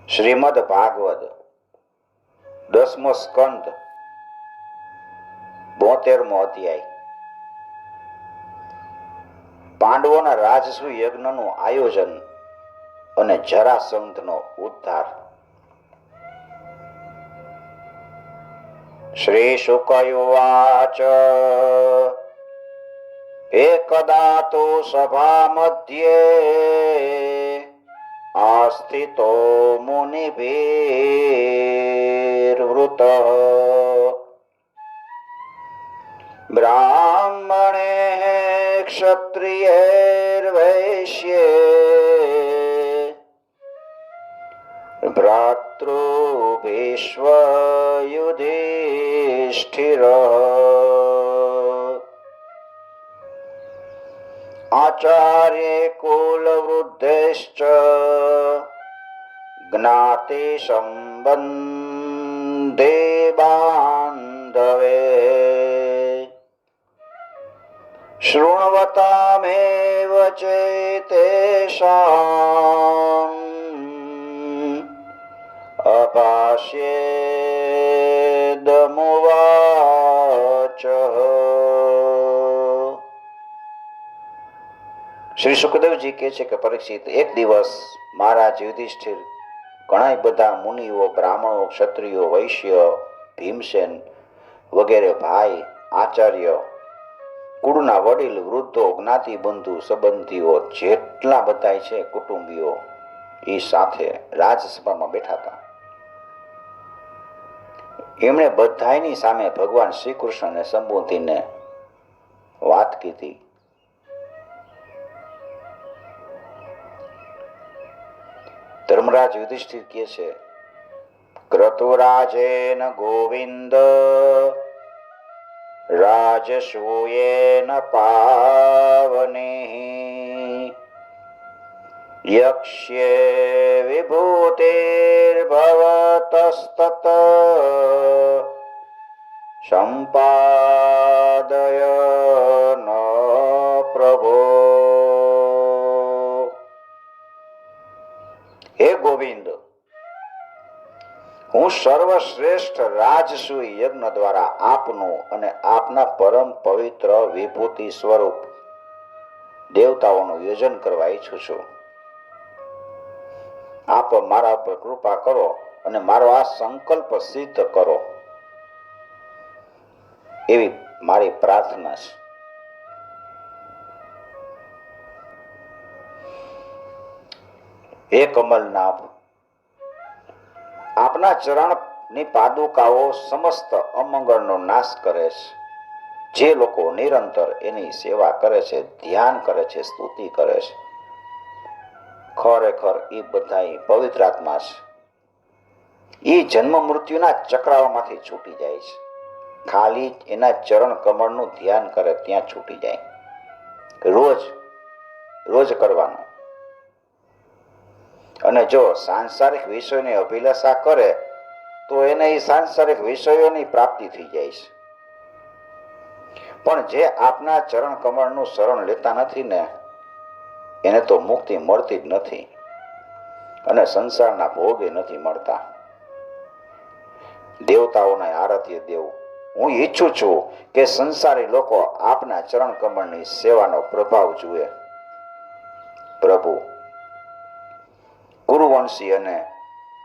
શ્રીમદ ભાગવત 10મો સ્કંદ 72મો અધ્યાય. પાંડવોના રાજસુ યજ્ઞનું આયોજન અને જરાસંઘનો ઉદ્ધાર. શ્રી શુકયુવાચ એકદા તો સભા મધ્યે આસ્થિતો મુનિભીર્વૃત બ્રાહ્મણે ક્ષત્રિયૈર્વૈશ્યે ભ્રાતૃભીષ્મ યુધિષ્ઠિર આચાર્ય કુલવૃદ્ધેશ્ચ જ્ઞાતિ સંબંધે બાંધવે શૃણવતામેવ ચેતેષાં અભાષ્યેદમુવાચ. શ્રી સુખદેવજી કહે છે કે પરીક્ષિત, એક દિવસ મહારાજ યુધિષ્ઠિર ઘણા બધા મુનિઓ, બ્રાહ્મણો, ક્ષત્રિયો, વૈશ્ય, ભીમસેન વગેરે ભાઈ, આચાર્ય, કુળના વડીલ, વૃદ્ધો, જ્ઞાતિ બંધુ સંબંધીઓ જેટલા બધા છે કુટુંબીઓ એ સાથે રાજસભામાં બેઠા હતા. એમણે બધાની સામે ભગવાન શ્રી કૃષ્ણને સંબોધીને વાત કીધી. ધર્મરાજ યુધિષ્ઠિર કહે છે, ક્રતુરાજેન ગોવિંદ રાજસૂયેન પાવનેઃ યક્ષ્યે વિભૂતિર્ભવતસ્તત સંપાદયન પ્રભો. હે ગોવિંદ, હું સર્વશ્રેષ્ઠ રાજસૂય યજ્ઞ દ્વારા આપનું અને આપના પરમ પવિત્ર વિભૂતિ સ્વરૂપ દેવતાઓનું યોજન કરવા ઈચ્છું છું. આપ મારા પર કૃપા કરો અને મારો આ સંકલ્પ સિદ્ધ કરો એવી મારી પ્રાર્થના છે. હે કમલનાભ, આપના ચરણની પાદુકાઓ સમસ્ત અમંગળનો નાશ કરે છે. જે લોકો નિરંતર એની સેવા કરે છે, ધ્યાન કરે છે, સ્તુતિ કરે છે, ખરેખર એ બધા પવિત્ર આત્મા છે. એ જન્મ મૃત્યુના ચક્રાઓમાંથી છૂટી જાય છે. ખાલી એના ચરણ કમળનું ધ્યાન કરે ત્યાં છૂટી જાય. રોજ રોજ કરવાનું. અને જો સાંસારિક વિષયોની અભિલાષા કરે તો એને એ સાંસારિક વિષયોની પ્રાપ્તિ થઈ જાય છે. પણ જે આપના ચરણ કમળનું શરણ લેતા નથી ને, એને તો મુક્તિ મળતી જ નથી અને સંસારના ભોગે નથી મળતા. દેવતાઓને આરાધ્ય દેવ, હું ઈચ્છું છું કે સંસારી લોકો આપના ચરણ કમળની સેવાનો પ્રભાવ જુએ. પ્રભુ, કુરુવંશી અને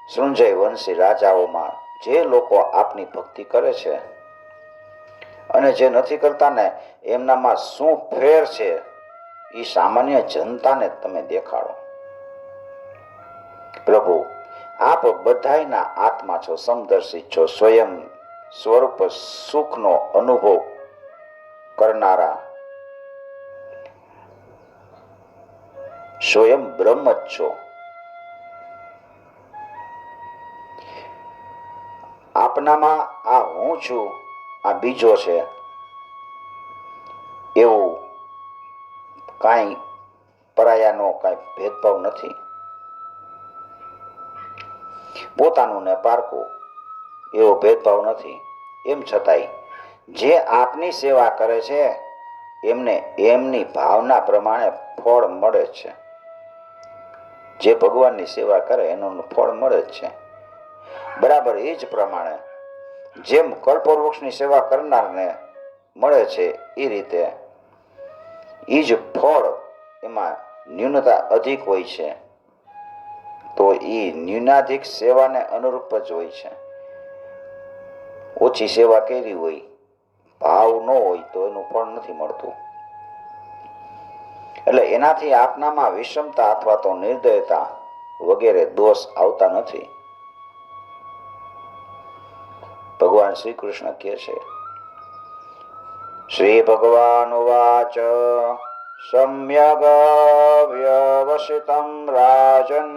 સૃંજય વંશી રાજાઓમાં જે લોકો આપની ભક્તિ કરે છે અને જે નથી કરતા ને, એમનામાં શું ફેર છે એ સામાન્ય જનતાને તમે દેખાડો. પ્રભુ, આપ બધાયના આત્મા છો, સમદર્શી છો, સ્વયં સ્વરૂપ સુખનો અનુભવ કરનારા, સ્વયં બ્રહ્મ જ છો. આપનામાં આ હું છું, આ બીજો છે એવું કાંઈ પરાયાનો કાંઈ ભેદભાવ નથી. પોતાનું ને પારકું એવો ભેદભાવ નથી. એમ છતાંય જે આપની સેવા કરે છે એમને એમની ભાવના પ્રમાણે ફળ મળે છે. જે ભગવાનની સેવા કરે એનું ફળ મળે જ છે. બરાબર એ જ પ્રમાણે જેમ કલ્પવૃક્ષની સેવા કરનારને મળે છે એ રીતે એ જ ફળ એમાં ન્યૂનતા અધિક હોય છે, તો એ ન્યૂનાધિક સેવાને અનુરૂપ જ હોય છે. ઓછી સેવા કરી હોય, ભાવ ન હોય તો એનું ફળ નથી મળતું. એટલે એનાથી આપનામાં વિષમતા અથવા તો નિર્દયતા વગેરે દોષ આવતા નથી. ભગવાન શ્રી કૃષ્ણ કહે છે, શ્રી ભગવાન વાચ સમ્યગ વ્યવસિતમ રાજન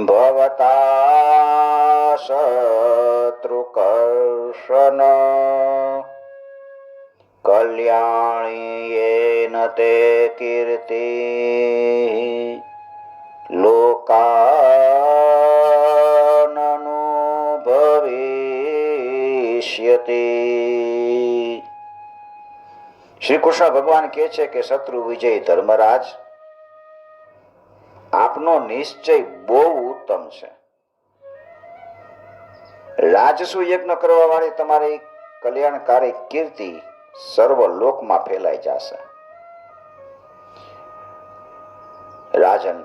ભવતા શત્રુકર્ષણ કલ્યાણી યેન તે કીર્તિ લોકાનનુભવિષ્યતિ. શ્રી કૃષ્ણ ભગવાન કહે છે કે શત્રુ વિજય ધર્મરાજ, આપનો નિશ્ચય બહુ ઉત્તમ છે. રાજસુ યજ્ઞ કરવા વાળી તમારી કલ્યાણકારી કીર્તિ સર્વ લોકમાં ફેલાઈ જશે. રાજન,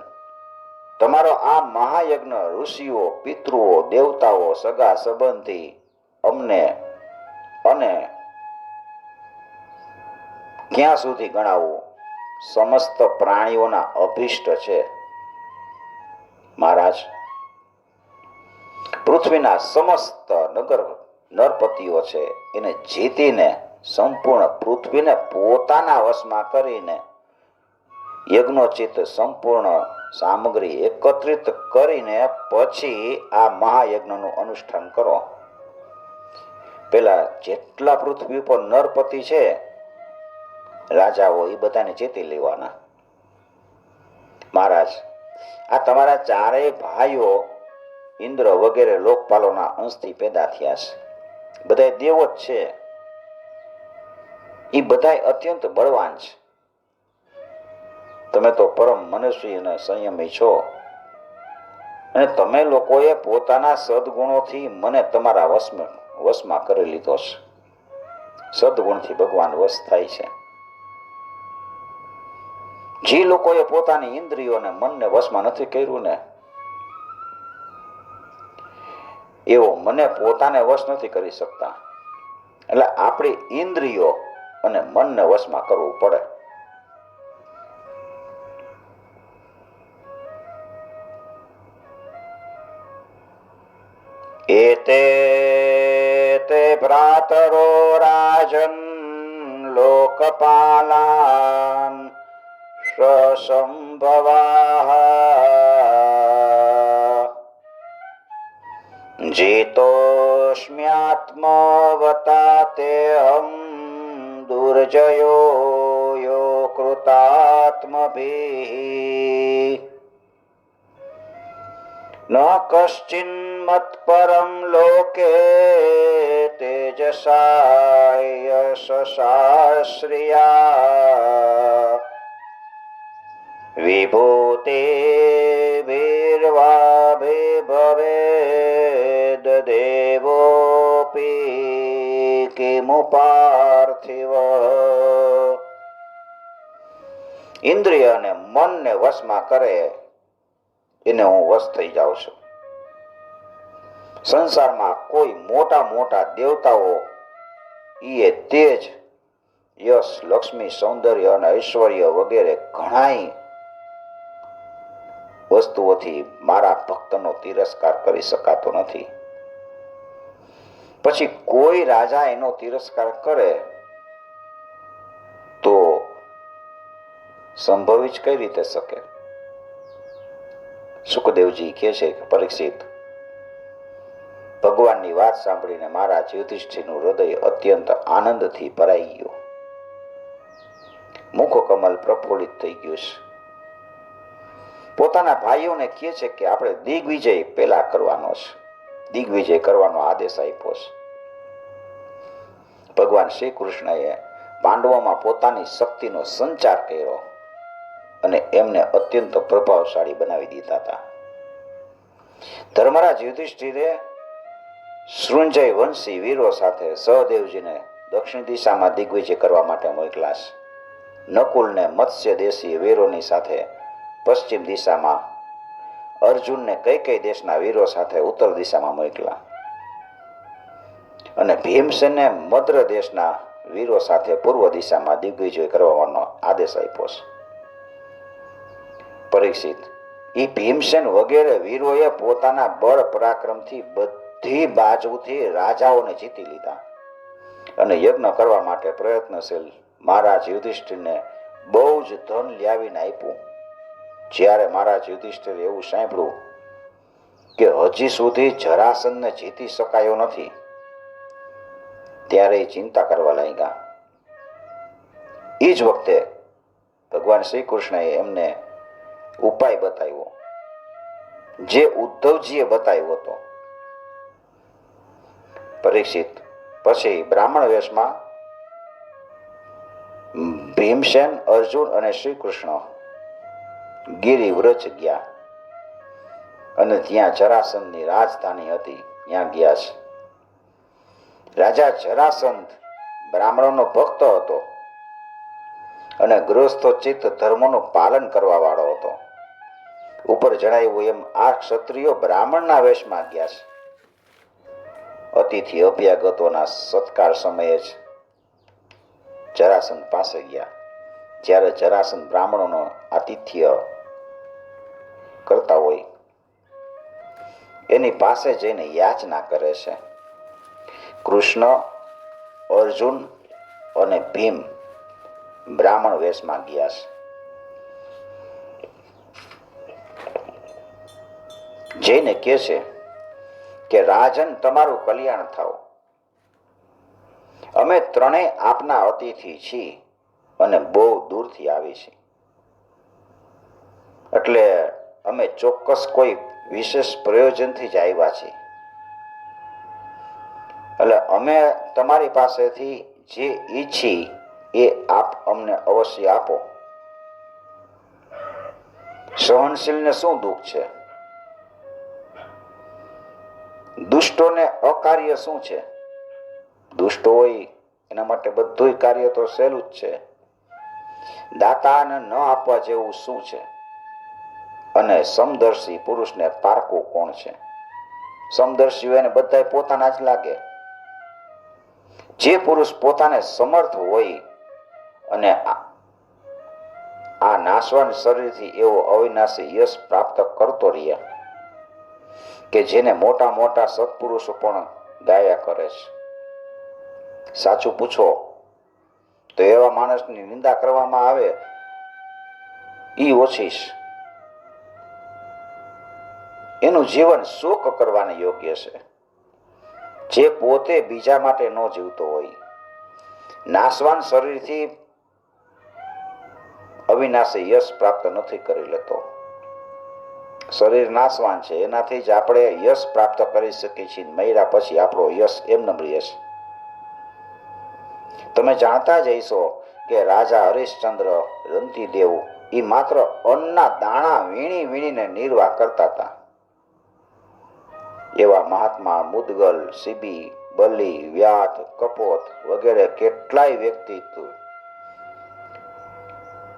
તમારો આ મહાયજ્ઞ ઋષિઓ, પિતૃઓ, દેવતાઓ, સગા સંબંધી અમને અને ક્યાં સુધી ગણાવવું, સમસ્ત પ્રાણીઓના અભિષ્ટ છે. મહારાજ, પૃથ્વીના સમસ્ત નરપતિઓ છે એને જીતીને સંપૂર્ણ પૃથ્વીને પોતાના વશમાં કરીને યજ્ઞોચિત સંપૂર્ણ સામગ્રી એકત્રિત કરીને પછી આ મહાયજ્ઞનું અનુષ્ઠાન કરો. પેલા જેટલા પૃથ્વી ઉપર નરપતિ છે, રાજાઓ, એ બધાને જીતી લેવાના. મહારાજ, આ તમારા ચારેય ભાઈઓ ઇન્દ્ર વગેરે લોકપાલોના અંશથી પેદા થયા છે. બધા દેવો જ છે. એ બધા અત્યંત બળવાન છે. તમે તો પરમ મનુષ્ય અને સંયમી છો, અને તમે લોકોએ પોતાના સદગુણોથી મને તમારા વશમાં કરી લીધો છે. સદગુણથી ભગવાન વશ થાય છે. જે લોકોએ પોતાની ઇન્દ્રિયોને મનને વશમાં નથી કર્યું ને, એવો મને પોતાને વશ નથી કરી શકતા. એટલે આપણી ઇન્દ્રિયો અને મનને વશમાં કરવું પડે. એતે તે ભ્રાતરો રાજન લોકપાલાન સંભવાહ જીતોસ્મ્યાત્મવતા તેહં દુર્જયો યો કૃતાત્મભિઃ ન કશ્ચિન્મત્પરં લોકે તેજસા યશસાશ્રિયા વિભૂતે ભેર્વાભિભવેદ દેવોપી કિમુપાર્થિવ. ઇન્દ્રિય અને મનને વશમાં કરે એને હું વશ થઈ જાઉં છું. સંસારમાં કોઈ મોટા મોટા દેવતાઓ એ તેજ, યશ, લક્ષ્મી, સૌંદર્ય અને ઐશ્વર્ય વગેરે ઘણાય વસ્તુઓથી મારા ભક્તનો તિરસ્કાર કરી શકાતો નથી. પછી કોઈ રાજા એનો તિરસ્કાર કરે તો સંભવી જ કઈ રીતે શકે? સુખદેવજી કહે છે કે પરીક્ષિત, ભગવાનની વાત સાંભળીને મારા યુધિષ્ઠિરનું હૃદય અત્યંત આનંદથી ભરાઈ ગયું. મુખ કમલ પ્રફુલ્લિત થઈ ગયું છે. પોતાના ભાઈઓને કહે છે કે આપણે દિગ્વિજય પેલા કરવાનો છે, દિગ્વિજય કરવાનો આદેશ આપ્યો છે. ભગવાન શ્રી કૃષ્ણએ પાંડવોમાં પોતાની શક્તિનો સંચાર કર્યો અને એમને અત્યંત પ્રભાવશાળી બનાવી દીધા હતા. ધર્મરાજ યુધિષ્ઠિરે સૃંજય વંશી વીરો સાથે સહદેવજીને દક્ષિણ દિશામાં દિગ્વિજય કરવા માટે મોકલ્યા. નકુલને મત્સ્ય દેશી વીરોની સાથે પશ્ચિમ દિશામાં, અર્જુનને કઈ દેશના વીરો સાથે ઉત્તર દિશામાં મોકલ્યા અને ભીમસેનને મદ્ર દેશના વીરો સાથે પૂર્વ દિશામાં દિગ્વિજય કરવાનો આદેશ આપ્યો છે. પરીક્ષિત, એ ભીમસેન વગેરે વીરોએ પોતાના બળ પરાક્રમથી બધી બાજુથી રાજાઓને જીતી લીધા અને યજ્ઞ કરવા માટે પ્રયત્નશીલ મહારાજ યુધિષ્ઠિરને બહુ જ ધન લાવીને આપ્યું. જ્યારે મહારાજ યુધિષ્ઠિરે એવું સાંભળ્યું કે હજી સુધી જરાસંધને જીતી શકાયો નથી, ત્યારે ચિંતા કરવા લાગ્યા. એ જ વખતે ભગવાન શ્રી કૃષ્ણએ એમને ઉપાય બતાવ્યો, જે ઉદ્ધવજીએ બતાવ્યો હતો. પરીક્ષિત, પછી બ્રાહ્મણ વેશમાં ભીમસેન, અર્જુન અને શ્રી કૃષ્ણ ગિરિવ્રજ ગયા અને ત્યાં જરાસંધની રાજધાની હતી ત્યાં ગયા છે. રાજા જરાસંધ બ્રાહ્મણોનો ભક્ત હતો અને ગૃહસ્થોચિત ધર્મનું પાલન કરવા વાળો હતો. ઉપર જણાવ્યું એમ આ ક્ષત્રિયો બ્રાહ્મણના વેશમાં ગયા છે. અતિથિ અભ્યાગતોના સત્કાર સમયે જ જરાસંધ પાસે ગયા. જ્યારે જરાસંધ બ્રાહ્મણોનો આતિથ્ય કરતા હોય, એની પાસે જઈને યાચના કરે છે. કૃષ્ણ, અર્જુન અને ભીમ બ્રાહ્મણ વેશમાં ગયા છે. જઈને કહે છે કે રાજન, તમારું કલ્યાણ થાવ. અમે ત્રણેય આપના અતિથિ છીએ અને બહુ દૂરથી આવી છીએ, એટલે અમે ચોક્કસ કોઈ વિશેષ પ્રયોજનથી જ આવ્યા છીએ. એટલે અમે તમારી પાસેથી જે ઈચ્છી એ આપ અમને અવશ્ય આપો. સહનશીલને શું દુઃખ છે? દુષ્ટોને અકાર્ય શું છે? દુષ્ટો હોય એના માટે બધું કાર્ય તો સહેલું જ છે. દાતાને ન આપવા જેવું શું છે? અને સમદર્શી પુરુષને પારકું કોણ છે? સમદર્શી એને બધા પોતાના જ લાગે. જે પુરુષ પોતાને સમર્થ હોય અને આ નાશવાન શરીરથી એવો અવિનાશી યશ પ્રાપ્ત કરતો રહે કે જેને મોટા મોટા સત્પુરુષો પણ ગાયા કરે છે. સાચું પૂછો તો એવા માણસની નિંદા કરવામાં આવે ઈ ઓછી છે. એનું જીવન શોક કરવાને યોગ્ય છે. જે પોતે બીજા માટે ન જીવતો હોય, નાશવાન શરીરથી અવિનાશી યશ પ્રાપ્ત નથી કરી લેતો. શરીર નાશવાન છે, એનાથી જ આપણે યશ પ્રાપ્ત કરી શકીએ છીએ. મર્યા પછી આપણો યશ એમને મળે છે. તમે જાણતા જ હશો કે રાજા હરિશ્ચંદ્ર રંતીદેવ એ માત્ર અન્નના દાણા વીણી વીણીને નિર્વાહ કરતા હતા. એવા મહાત્મા મુદગલ, સીબી, બલી, વ્યાત, કપોત વગેરે કેટલાય વ્યક્તિત્વ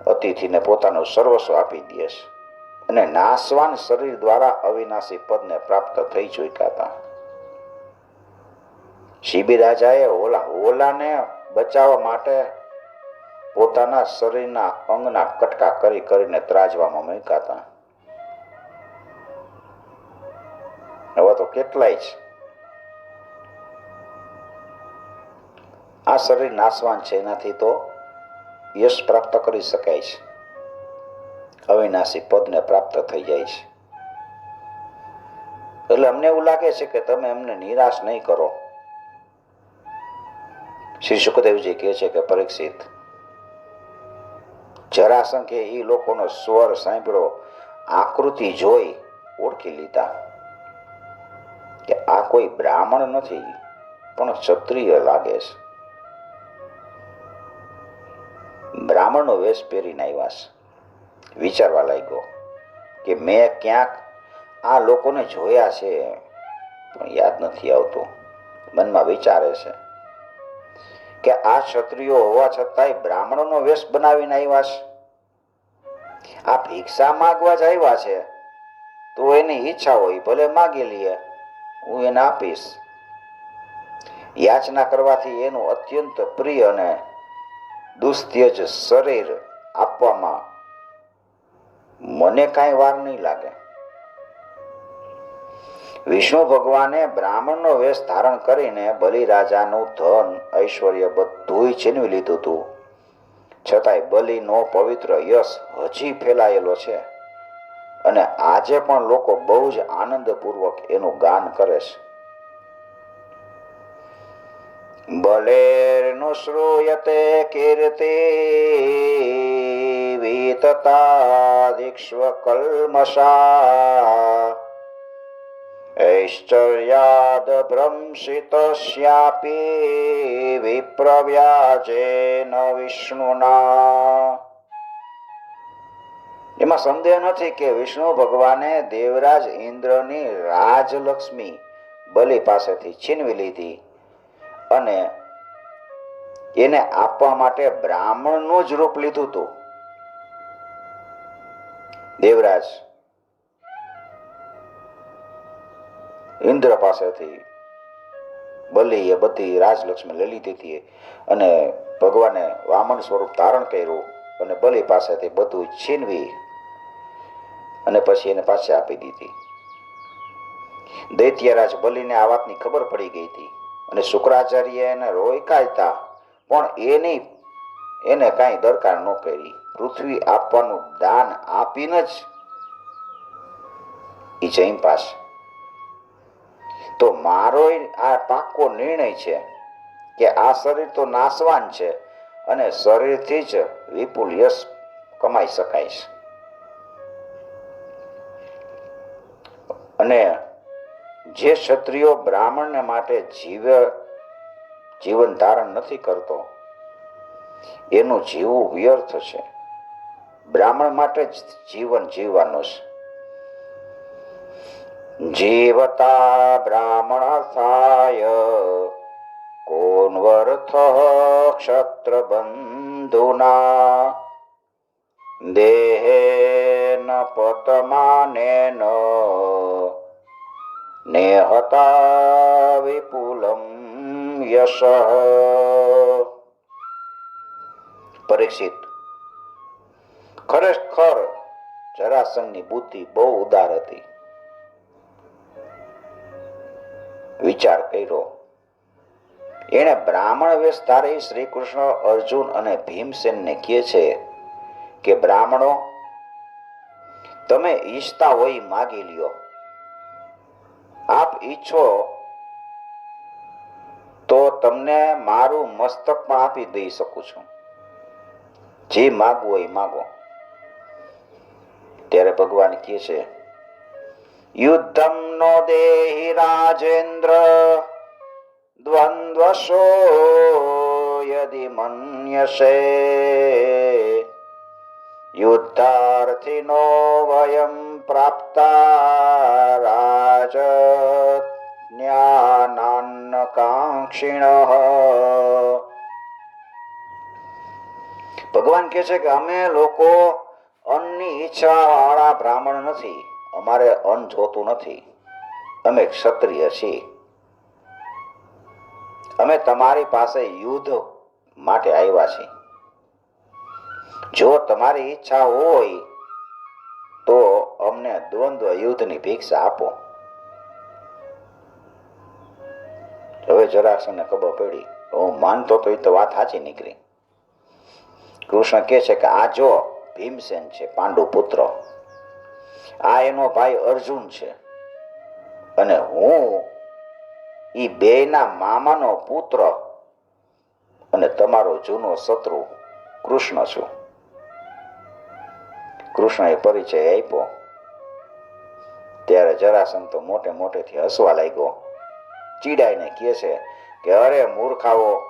અતિથિને પોતાનું સર્વસ્વ આપી દે છે અને નાશવાન શરીર દ્વારા અવિનાશી પદને પ્રાપ્ત થઈ ચૂક્યા હતા. સીબી રાજાએ હોલાને બચાવવા માટે પોતાના શરીરના અંગના કટકા કરી કરીને ત્રાજવામાં મૂક્યા હતા. હવે તો કેટલાય છે. આ શરીર નાશવાન છે, એનાથી તો યશ પ્રાપ્ત કરી શકાય છે, અવિનાશી પદને પ્રાપ્ત થઈ જાય છે. એટલે અમને એવું લાગે છે કે તમે એમને નિરાશ નહીં કરો. શ્રી સુખદેવજી કહે છે કે પરીક્ષિત, જરાસંઘે એ લોકોનો સ્વર સાંભળ્યો, આકૃતિ જોઈ ઓળખી લીધા કે આ કોઈ બ્રાહ્મણ નથી પણ ક્ષત્રિય લાગે છે. બ્રાહ્મણનો વેશ પહેરીને આવ્યા છે વિચારવા લાગ્યો કે મેં ક્યાંક આ લોકોને જોયા છે, પણ યાદ નથી આવતું. મનમાં વિચારે છે કે આ ક્ષત્રિયો હોવા છતાંય બ્રાહ્મણોનો વેશ બનાવીને આવ્યા છે. આ ભિક્ષા માગવા જ આવ્યા છે, તો એની ઈચ્છા હોય ભલે માગી લઈએ, હું એને આપીશ. યાચના કરવાથી એનું અત્યંત પ્રિય અને દુસ્ત્યજ શરીર આપવામાં મને કાંઈ વાર નહીં લાગે. વિષ્ણુ ભગવાને બ્રાહ્મણનો વેશ ધારણ કરીને બલિરાજાનું ધન ઐશ્વર્ય બધું છીનવી લીધું હતું. છતાંય બલિનો પવિત્ર યશ હજી ફેલાયેલો છે અને આજે પણ લોકો બહુ જ આનંદપૂર્વક એનું ગાન કરે છે. બલેર્નો શ્રૂયતે કીર્તિ વિતતા દીક્ષ્વ કલ્મષા ઐશ્ચર્યાદ ભ્રંશિતસ્યાપી વિપ્રવ્યાજેન વિષ્ણુના. એમાં સંદેહ નથી કે વિષ્ણુ ભગવાને દેવરાજ ઇન્દ્રની રાજલક્ષ્મી બલિ પાસેથી છીનવી લીધી અને એને આપવા માટે બ્રાહ્મણનું જ રૂપ લીધું હતું. દેવરાજ ઇન્દ્ર પાસેથી બલિએ બધી રાજલક્ષ્મી લઈ લીધી હતી અને ભગવાને વામન સ્વરૂપ ધારણ કર્યું અને બલિ પાસેથી બધું છીનવી અને પછી એને પાછી આપી દીધી. દૈત્યરાજ બલિને આ વાતની ખબર પડી ગઈ હતી અને શુક્રાચાર્ય એને રોક્યા પણ એને કાંઈ દરકાર ન કરી. પૃથ્વી આપવાનું દાન આપીને જ એ જૈન પાસે. તો મારો આ પાક્કો નિર્ણય છે કે આ શરીર તો નાશવાન છે અને શરીરથી જ વિપુલ યશ કમાઈ શકાય છે. અને જે ક્ષત્રિયો બ્રાહ્મણને માટે જીવન ધારણ નથી કરતો એનું જીવવું વ્યર્થ છે. બ્રાહ્મણ માટે જ જીવન જીવવાનું છે. જીવતા બ્રાહ્મણસ્થાય કોન્વર્થ ક્ષત્રબંધુના દેહેન પતમાનેન નેહતા વિપુલમ યશ. પરીક્ષિત, ખરેખર જરાસંઘની બુદ્ધિ બહુ ઉદાર હતી. વિચાર કર્યો. એણે બ્રાહ્મણ વેશ ધારી શ્રી કૃષ્ણ, અર્જુન અને ભીમસેનને કહે છે કે બ્રાહ્મણો, તમે ઈચ્છતા હોય માગી લ્યો. આપ ઈચ્છો તો તમને મારું મસ્તક પણ આપી દઈ શકું છું. જે માગવું હોય માગો. ત્યારે ભગવાન કહે છે, યુદ્ધમ નો દેહી રાજેન્દ્ર દ્વંદ્વશો યદિ મન્યસે યુદ્ધાર્થિનો વયમ પ્રાપ્તા રાજ્ઞાનાન્નકાંક્ષિણઃ. ભગવાન કહે છે કે અમે લોકો અન્નની ઈચ્છા વાળા બ્રાહ્મણ નથી. અમારે અન્ન જોતું નથી. અમે ક્ષત્રિય છીએ. અમે તમારી પાસે યુદ્ધ માટે આવ્યા છીએ. જો તમારી ઈચ્છા હોય તો અમને દ્વંદ્વ યુદ્ધની ભિક્ષા આપો. હવે જરાસંઘને ખબર પડી. હું માનતો તો એ તો વાત સાચી નીકળી. કૃષ્ણ કહે છે કે આ જો ભીમસેન છે, પાંડુ પુત્ર, આ એનો ભાઈ અર્જુન છે અને હું ઈ બેયના મામાનો પુત્ર અને તમારો જૂનો શત્રુ કૃષ્ણ છું. કૃષ્ણએ પરિચય આપ્યો ત્યારે જરાસંઘ તો મોટે મોટેથી હસવા લાગ્યો. ચીડાઈને કહે છે કે અરે મૂર્ખાઓ,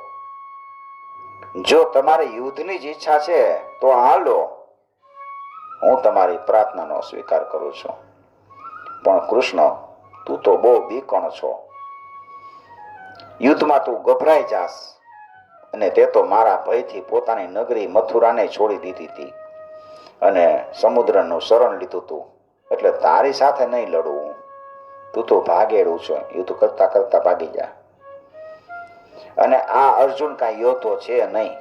જો તમારે યુદ્ધની જ ઈચ્છા છે તો હાલો, હું તમારી પ્રાર્થનાનો સ્વીકાર કરું છું. પણ કૃષ્ણ, તું તો બહુ બીકણ છો. યુદ્ધમાં તું ગભરાઈ જાસ, અને તે તો મારા ભયથી પોતાની નગરી મથુરાને છોડી દીધી હતી અને સમુદ્રનું શરણ લીધું હતું. એટલે તારી સાથે નહીં લડવું. તું તો ભાગેડું છે, યુદ્ધ કરતા કરતા ભાગી જા. અને આ અર્જુન કાંઈ યોદ્ધો છે નહીં.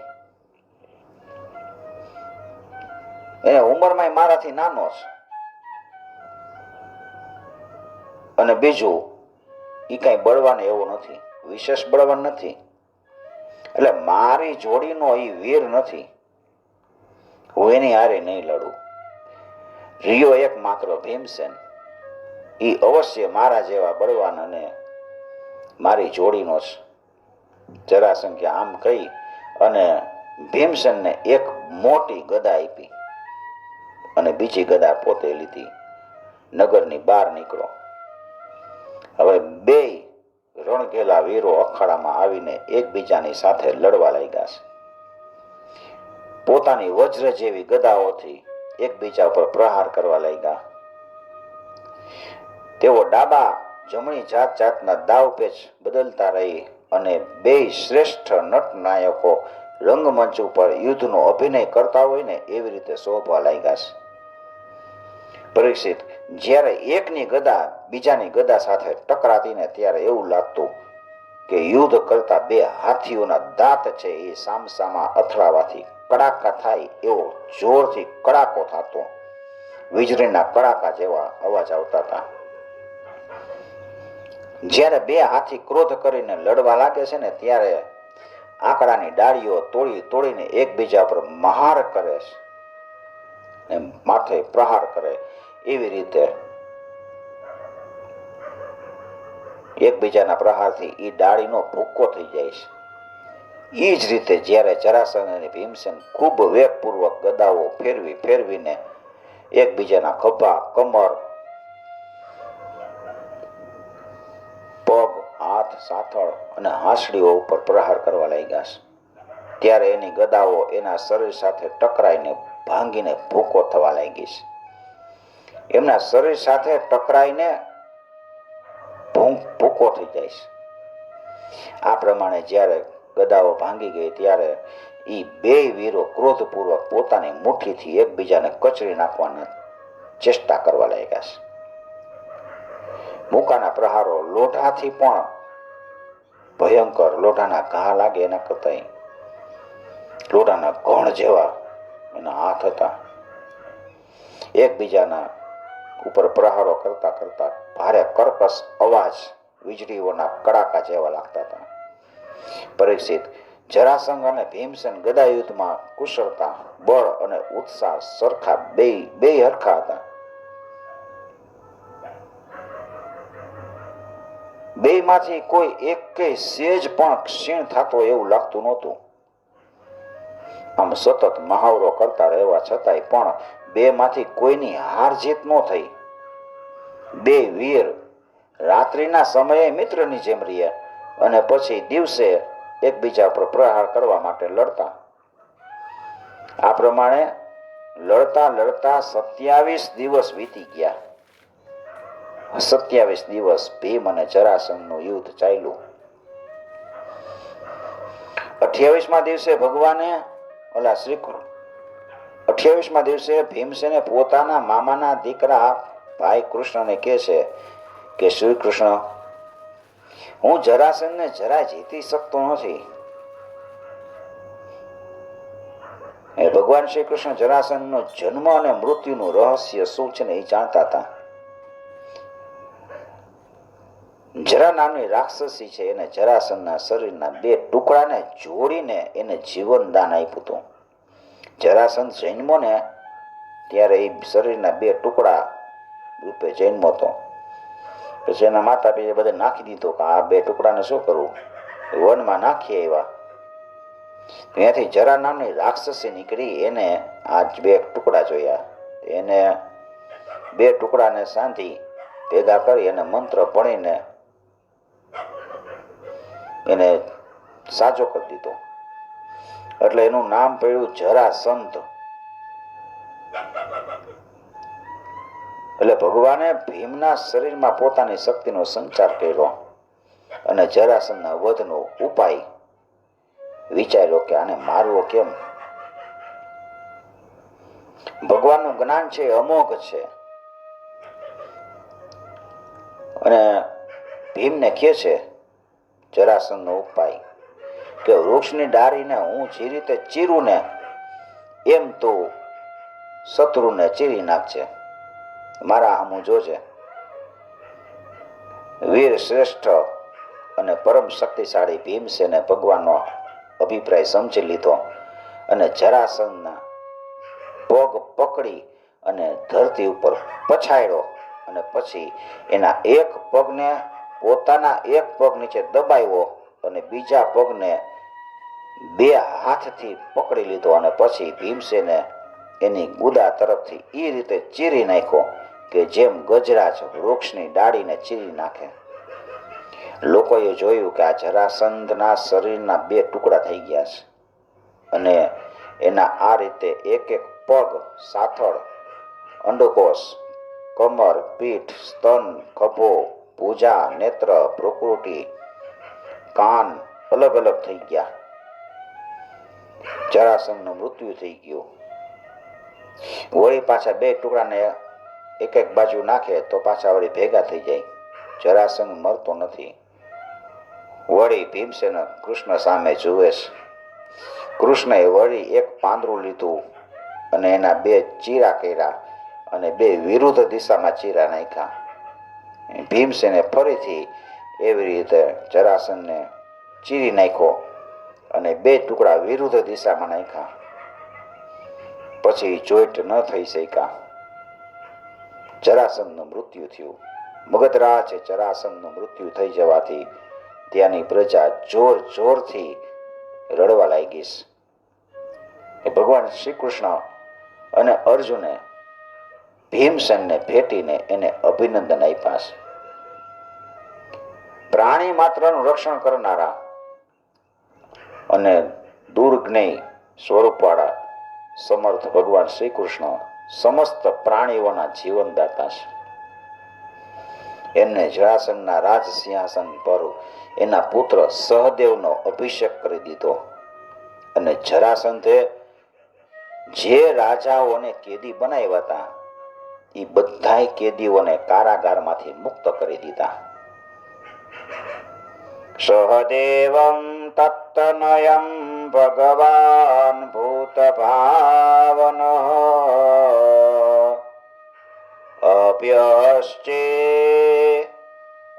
એને ઉંમરમાં મારાથી નાનો છે. અને બીજું, એ કાંઈ બળવાન એવો નથી, વિશેષ બળવાન નથી. એટલે મારી જોડીનો એ વીર નથી. હું એની હારે નહીં લડું. રિયો એકમાત્ર ભીમસેન, એ અવશ્ય મારા જેવા બળવાન અને મારી જોડીનો છે. જરાસંઘે આમ કહી અને ભીમસેનને એક મોટી ગદા આપી અને બીજી ગદા પોતે લીધી. નગરની બહાર નીકળો. હવે બે રણઘેલા વીરો અખાડામાં આવીને એકબીજાની સાથે લડવા લાગ્યા છે. પોતાની વજ્ર જેવી ગદાઓથી એકબીજા પર પ્રહાર કરવા લાગ્યા. તેઓ ડાબા જમણી જાત જાતના દાવપેચ બદલતા રહી અને બે શ્રેષ્ઠ નટ નાયકો રંગમંચ ઉપર યુદ્ધનો અભિનય કરતા હોય ને એવી રીતે શોભવા લાગ્યા છે. પરીક્ષિત, જ્યારે એકની ગદા બીજાની ગદા સાથે ટકરાતી ને ત્યારે એવું લાગતું કે યુદ્ધ કરતા બે હાથીઓના દાંત છે એ સામસામા અથડાવાથી કડાકા થાય એવો જોરથી કડાકો થતો. વીજળીના કડાકા જેવા અવાજ આવતા હતા. જ્યારે બે હાથી ક્રોધ કરીને લડવા લાગે છે ને ત્યારે આંકડાની ડાળીઓ તોડી તોડીને એકબીજા પર મહાર કરે છે, માથે પ્રહાર કરે. એવી રીતે એકબીજાના પ્રહારથી એ ડાળીનો ભૂક્કો થઈ જાય છે. એ જ રીતે જ્યારે જરાસંઘ અને ભીમસેન ખૂબ વેગપૂર્વક ગદાઓ ફેરવી ફેરવીને એકબીજાના ખભા, કમર, પગ, હાથ, સાથળ અને હાંસડીઓ ઉપર પ્રહાર કરવા લાગ્યા છે, ત્યારે એની ગદાઓ એના શરીર સાથે ટકરાઈને ભાંગીને ભૂકો થવા લાગી છે. એમના શરીર સાથે ટકરાઈને ભૂકો થઈ જાય છે. આ પ્રમાણે જ્યારે ગદાઓ ભાંગી ગઈ ત્યારે એ બે વીરો ક્રોધપૂર્વક પોતાની મુઠ્ઠીથી એકબીજાને કચડી નાખવાની ચેષ્ટા કરવા લાગ્યા છે. મુકાના પ્રહારો લોઢાથી પણ ભયંકર, લોઢાના ઘા લાગે એના કરતા લોઢાના ઘણ જેવા એના હાથ હતા. એકબીજાના ઉપર પ્રહારો કરતા કરતા ભારે કર્કશ અવાજ વીજળીઓના કડાકા જેવા લાગતા હતા. પરીક્ષિત, જરાસંઘ અને ભીમસેન ગદાયુદ્ધમાં કુશળતા, બળ અને ઉત્સાહ સરખા બે હરખા હતા. બેમાંથી કોઈ એકેય સેજ પણ ક્ષીણ થતો એવું લાગતું નહોતું. આમ સતત મહાવરો કરતા રહેવા છતાંય પણ બેમાંથી કોઈની હાર જીત ન થઈ. બે વીર રાત્રિના સમયે મિત્રની જેમ રહ્યા અને પછી દિવસે એકબીજા પર પ્રહાર કરવા માટે લડતા. આ પ્રમાણે લડતા લડતા 27 દિવસ વીતી ગયા. 27 દિવસ ભીમ અને જરાસંઘનું યુદ્ધ ચાલ્યું. 28મા દિવસે ભગવાને 28મા દિવસે ભીમસેને પોતાના મામાના દીકરા ભાઈ કૃષ્ણને કહે છે કે શ્રી કૃષ્ણ, હું જરાસંઘને જરા જીતી શકતો નથી. ભગવાન શ્રી કૃષ્ણ જરાસંઘનો જન્મ અને મૃત્યુનું રહસ્ય શું છે ને એ જાણતા હતા. જરા નામની રાક્ષસી છે એને જરાસંઘના શરીરના બે ટુકડાને જોડીને એને જીવન દાન આપ્યું હતું. જરાસંઘ જન્મો ને ત્યારે એ શરીરના બે ટુકડા રૂપે જન્મો હતો. પછી એના માતા પિતા બધે નાખી દીધો કે આ બે ટુકડાને શું કરવું, વનમાં નાખી આવ્યા. ત્યાંથી જરા નામની રાક્ષસી નીકળી, એને આ બે ટુકડા જોયા. એને બે ટુકડાને સાંધી ભેગા કરી અને મંત્ર ભણીને એને સાજો કરી દીધો. એટલે એનું નામ પડ્યું જરાસંધ. ભગવાને ભીમના શરીરમાં પોતાની શક્તિનો સંચાર કર્યો અને જરાસંધના વધનો ઉપાય વિચાર્યો કે આને મારવો કેમ. ભગવાનનું જ્ઞાન છે અમોઘ છે અને ભીમને કહે છે જરાસંધનો ઉપાય કે વૃક્ષની ડાળીને હું જે રીતે ચીરું ને એમ તો શત્રુને ચીરી નાખશે. મારા હમું જોજે. વીર શ્રેષ્ઠ અને પરમ શક્તિશાળી ભીમસેને ભગવાનનો અભિપ્રાય સમજી લીધો અને જરાસંધના પગ પકડી અને ધરતી ઉપર પછાડ્યો અને પછી એના એક પગને પોતાના એક પગ નીચે દબાવ્યો અને બીજા પગને બે હાથથી પકડી લીધો અને પછી ભીમસેને એની ગુદા તરફથી એ રીતે ચીરી નાખ્યો કે જેમ ગજરાજ વૃક્ષની ડાળીને ચીરી નાખે. લોકોએ જોયું કે આ જરાસંધના શરીરના બે ટુકડા થઈ ગયા છે અને એના આ રીતે એક એક પગ, સાથળ, અંડકોશ, કમર, પીઠ, સ્તન, ખભો, ભુજા, નેત્ર, ભ્રુકુટી, કાન અલગ અલગ થઈ ગયા. જરાસંધનું મૃત્યુ થઈ ગયું. વળી પાછા બે ટુકડાને એક એક બાજુ નાખે તો પાછા વળી ભેગા થઈ જાય. જરાસંધ મરતો નથી. વળી ભીમસેન કૃષ્ણ સામે જુએ છે. કૃષ્ણએ વળી એક પાંદડું લીધું અને એના બે ચીરા કર્યા અને બે વિરુદ્ધ દિશામાં ચીરા નાખ્યા. ભીમસેને ફરીથી એવી રીતે જરાસંધને ચીરી નાખ્યો અને બે ટુકડા વિરુદ્ધ દિશામાં નાખ્યા. પછી જોઈન્ટ ન થઈ શક્યા. જરાસંધનું મૃત્યુ થયું. મગધરાજ જરાસંધનું મૃત્યુ થઈ જવાથી ત્યાંની પ્રજા જોર જોરથી રડવા લાગી. ભગવાન શ્રી કૃષ્ણ અને અર્જુને ભીમસેનને ભેટીને એને અભિનંદન આપ્યા છે. પ્રાણી માત્રનું રક્ષણ કરનારા અને દુર્જ્ઞેય સ્વરૂપવાળા સમર્થ ભગવાન શ્રી કૃષ્ણ સમસ્ત પ્રાણીઓના જીવનદાતા છે. એમને જરાસંધના રાજ સિંહાસન પર એના પુત્ર સહદેવનો અભિષેક કરી દીધો અને જરાસંધે જે રાજાઓને કેદી બનાવ્યા હતા એ બધા કેદીઓને કારાગારમાંથી મુક્ત કરી દીધા. સહદેવમ તત્તનયમ ભગવાન ભૂત ભાવન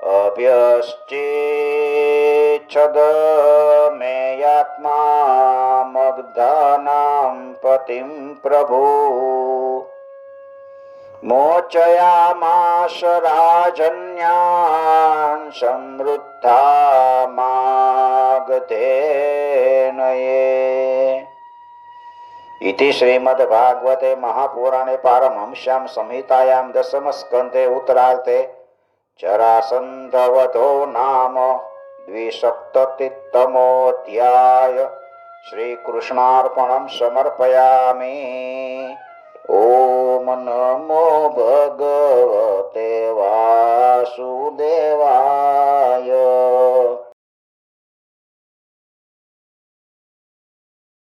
અભ્યશ્ચેચ્છદ મેયાત્મા મગ્ધાનાં પતિં પ્રભુ મોચયામાશ રાજન્યાન સમૃદ્ધા માગધેનયે. ઇતિ શ્રીમદ્ભાગવતે મહાપુરાણે પારમહંસ્યામ સંહિતાયામ દશમસ્કંધે ઉત્તરાર્ધે જરાસંધવધો નામ દ્વિસપ્તતિતમોऽધ્યાય. શ્રીકૃષ્ણાર્પણમ સમર્પયામિ. ઓમ નમો ભગવતે વાસુદેવાય.